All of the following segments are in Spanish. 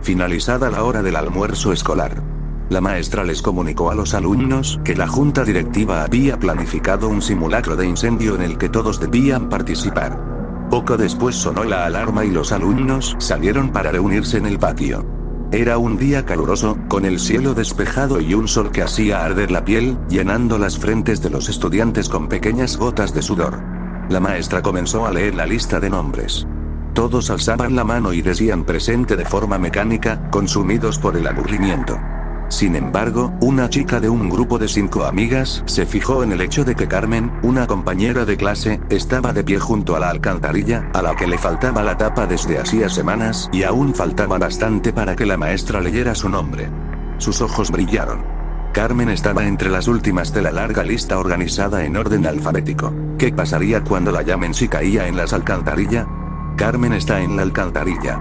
Finalizada la hora del almuerzo escolar, la maestra les comunicó a los alumnos que la junta directiva había planificado un simulacro de incendio en el que todos debían participar. Poco después sonó la alarma y los alumnos salieron para reunirse en el patio. Era un día caluroso, con el cielo despejado y un sol que hacía arder la piel, llenando las frentes de los estudiantes con pequeñas gotas de sudor. La maestra comenzó a leer la lista de nombres. Todos alzaban la mano y decían presente de forma mecánica, consumidos por el aburrimiento. Sin embargo, una chica de un grupo de 5 amigas se fijó en el hecho de que Carmen, una compañera de clase, estaba de pie junto a la alcantarilla, a la que le faltaba la tapa desde hacía semanas, y aún faltaba bastante para que la maestra leyera su nombre. Sus ojos brillaron. Carmen estaba entre las últimas de la larga lista organizada en orden alfabético. ¿Qué pasaría cuando la llamen si caía en las alcantarillas? Carmen está en la alcantarilla.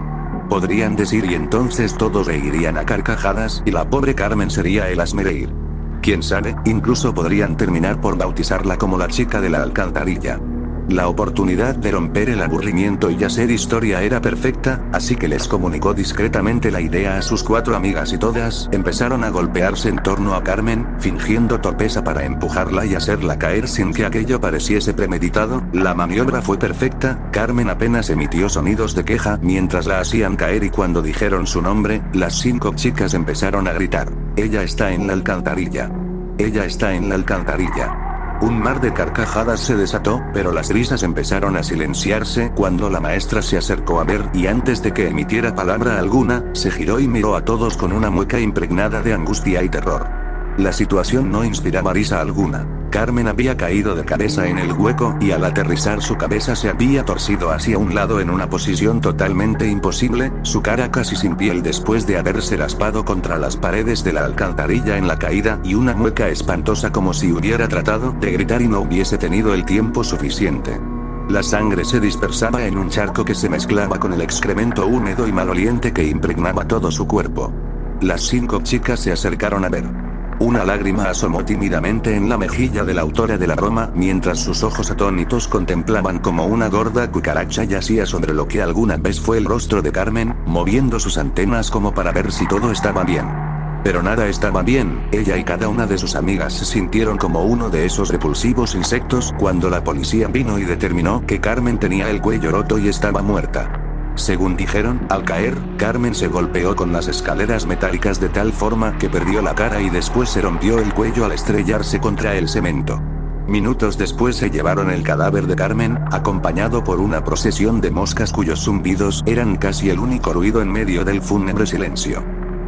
Podrían decir y entonces todos reirían a carcajadas y la pobre Carmen sería el hazmerreír. Quién sabe, incluso podrían terminar por bautizarla como la chica de la alcantarilla. La oportunidad de romper el aburrimiento y hacer historia era perfecta, así que les comunicó discretamente la idea a sus 4 amigas y todas empezaron a golpearse en torno a Carmen, fingiendo torpeza para empujarla y hacerla caer sin que aquello pareciese premeditado. La maniobra fue perfecta, Carmen apenas emitió sonidos de queja mientras la hacían caer y cuando dijeron su nombre, las 5 chicas empezaron a gritar: «Ella está en la alcantarilla. Ella está en la alcantarilla». Un mar de carcajadas se desató, pero las risas empezaron a silenciarse cuando la maestra se acercó a ver y antes de que emitiera palabra alguna, se giró y miró a todos con una mueca impregnada de angustia y terror. La situación no inspiraba risa alguna. Carmen había caído de cabeza en el hueco y al aterrizar su cabeza se había torcido hacia un lado en una posición totalmente imposible, su cara casi sin piel después de haberse raspado contra las paredes de la alcantarilla en la caída y una mueca espantosa como si hubiera tratado de gritar y no hubiese tenido el tiempo suficiente. La sangre se dispersaba en un charco que se mezclaba con el excremento húmedo y maloliente que impregnaba todo su cuerpo. Las 5 chicas se acercaron a ver. Una lágrima asomó tímidamente en la mejilla de la autora de la broma, mientras sus ojos atónitos contemplaban como una gorda cucaracha yacía sobre lo que alguna vez fue el rostro de Carmen, moviendo sus antenas como para ver si todo estaba bien. Pero nada estaba bien, ella y cada una de sus amigas se sintieron como uno de esos repulsivos insectos cuando la policía vino y determinó que Carmen tenía el cuello roto y estaba muerta. Según dijeron, al caer, Carmen se golpeó con las escaleras metálicas de tal forma que perdió la cara y después se rompió el cuello al estrellarse contra el cemento. Minutos después se llevaron el cadáver de Carmen, acompañado por una procesión de moscas cuyos zumbidos eran casi el único ruido en medio del fúnebre silencio.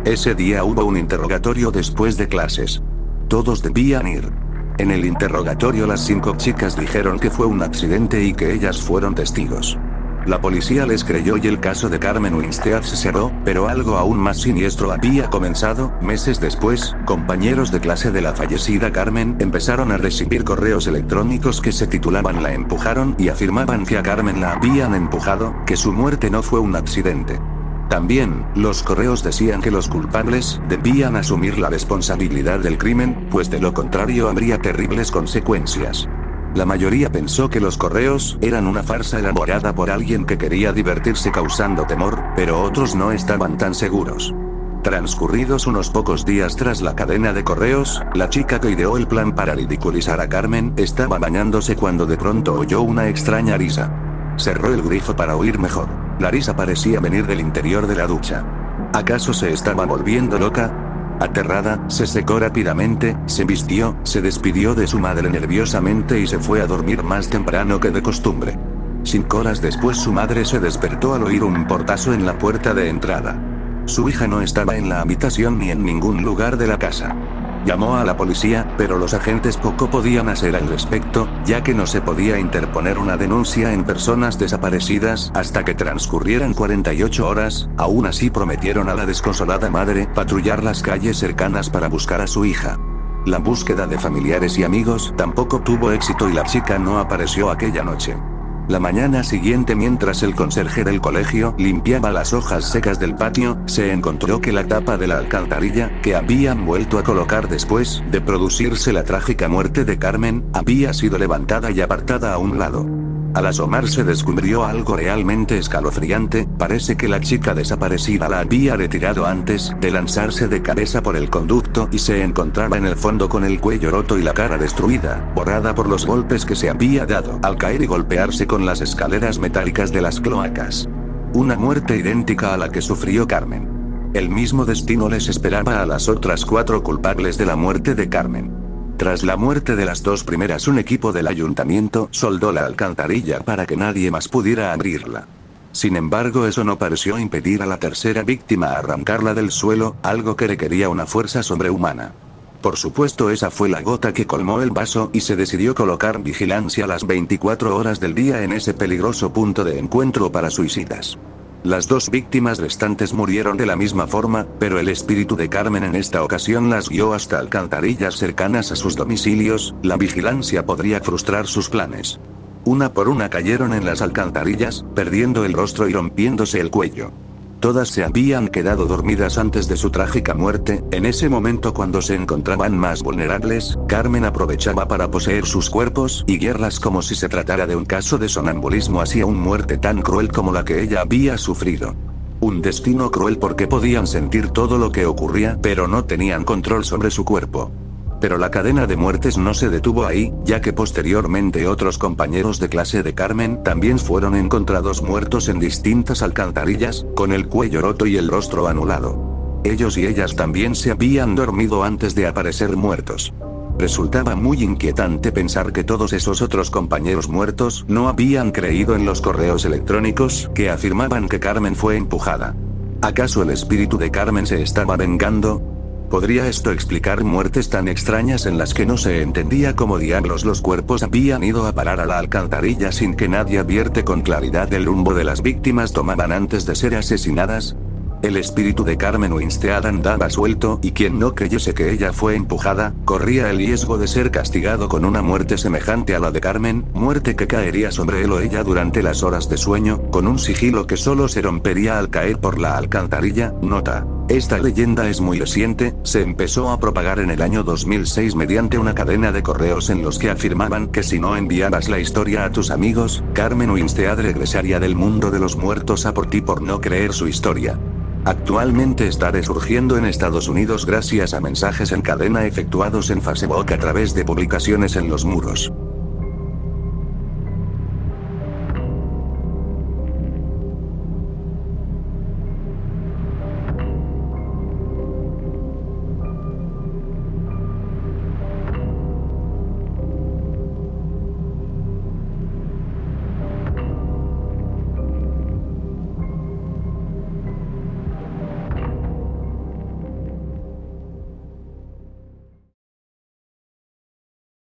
Ese día hubo un interrogatorio después de clases. Todos debían ir. En el interrogatorio las 5 chicas dijeron que fue un accidente y que ellas fueron testigos. La policía les creyó y el caso de Carmen Winstead se cerró, pero algo aún más siniestro había comenzado. Meses después, compañeros de clase de la fallecida Carmen empezaron a recibir correos electrónicos que se titulaban «La empujaron» y afirmaban que a Carmen la habían empujado, que su muerte no fue un accidente. También, los correos decían que los culpables debían asumir la responsabilidad del crimen, pues de lo contrario habría terribles consecuencias. La mayoría pensó que los correos eran una farsa elaborada por alguien que quería divertirse causando temor, pero otros no estaban tan seguros. Transcurridos unos pocos días tras la cadena de correos, la chica que ideó el plan para ridiculizar a Carmen estaba bañándose cuando de pronto oyó una extraña risa. Cerró el grifo para oír mejor. La risa parecía venir del interior de la ducha. ¿Acaso se estaba volviendo loca? Aterrada, se secó rápidamente, se vistió, se despidió de su madre nerviosamente y se fue a dormir más temprano que de costumbre. 5 horas después su madre se despertó al oír un portazo en la puerta de entrada. Su hija no estaba en la habitación ni en ningún lugar de la casa. Llamó a la policía, pero los agentes poco podían hacer al respecto, ya que no se podía interponer una denuncia en personas desaparecidas hasta que transcurrieran 48 horas, aún así prometieron a la desconsolada madre patrullar las calles cercanas para buscar a su hija. La búsqueda de familiares y amigos tampoco tuvo éxito y la chica no apareció aquella noche. La mañana siguiente, mientras el conserje del colegio limpiaba las hojas secas del patio, se encontró que la tapa de la alcantarilla, que habían vuelto a colocar después de producirse la trágica muerte de Carmen, había sido levantada y apartada a un lado. Al asomarse descubrió algo realmente escalofriante, parece que la chica desaparecida la había retirado antes de lanzarse de cabeza por el conducto y se encontraba en el fondo con el cuello roto y la cara destruida, borrada por los golpes que se había dado al caer y golpearse con las escaleras metálicas de las cloacas. Una muerte idéntica a la que sufrió Carmen. El mismo destino les esperaba a las otras 4 culpables de la muerte de Carmen. Tras la muerte de las 2 primeras, un equipo del ayuntamiento soldó la alcantarilla para que nadie más pudiera abrirla. Sin embargo, eso no pareció impedir a la tercera víctima arrancarla del suelo, algo que requería una fuerza sobrehumana. Por supuesto, esa fue la gota que colmó el vaso y se decidió colocar vigilancia las 24 horas del día en ese peligroso punto de encuentro para suicidas. Las 2 víctimas restantes murieron de la misma forma, pero el espíritu de Carmen en esta ocasión las guió hasta alcantarillas cercanas a sus domicilios. La vigilancia podría frustrar sus planes. Una por una cayeron en las alcantarillas, perdiendo el rostro y rompiéndose el cuello. Todas se habían quedado dormidas antes de su trágica muerte. En ese momento, cuando se encontraban más vulnerables, Carmen aprovechaba para poseer sus cuerpos y guiarlas como si se tratara de un caso de sonambulismo hacia una muerte tan cruel como la que ella había sufrido. Un destino cruel porque podían sentir todo lo que ocurría, pero no tenían control sobre su cuerpo. Pero la cadena de muertes no se detuvo ahí, ya que posteriormente otros compañeros de clase de Carmen también fueron encontrados muertos en distintas alcantarillas, con el cuello roto y el rostro anulado. Ellos y ellas también se habían dormido antes de aparecer muertos. Resultaba muy inquietante pensar que todos esos otros compañeros muertos no habían creído en los correos electrónicos que afirmaban que Carmen fue empujada. ¿Acaso el espíritu de Carmen se estaba vengando? ¿Podría esto explicar muertes tan extrañas en las que no se entendía cómo diablos los cuerpos habían ido a parar a la alcantarilla sin que nadie advierte con claridad el rumbo de las víctimas tomaban antes de ser asesinadas? El espíritu de Carmen Winstead andaba suelto, y quien no creyese que ella fue empujada, corría el riesgo de ser castigado con una muerte semejante a la de Carmen, muerte que caería sobre él o ella durante las horas de sueño, con un sigilo que solo se rompería al caer por la alcantarilla. Nota: esta leyenda es muy reciente, se empezó a propagar en el año 2006 mediante una cadena de correos en los que afirmaban que si no enviabas la historia a tus amigos, Carmen Winstead regresaría del mundo de los muertos a por ti por no creer su historia. Actualmente está resurgiendo en Estados Unidos gracias a mensajes en cadena efectuados en Facebook a través de publicaciones en los muros.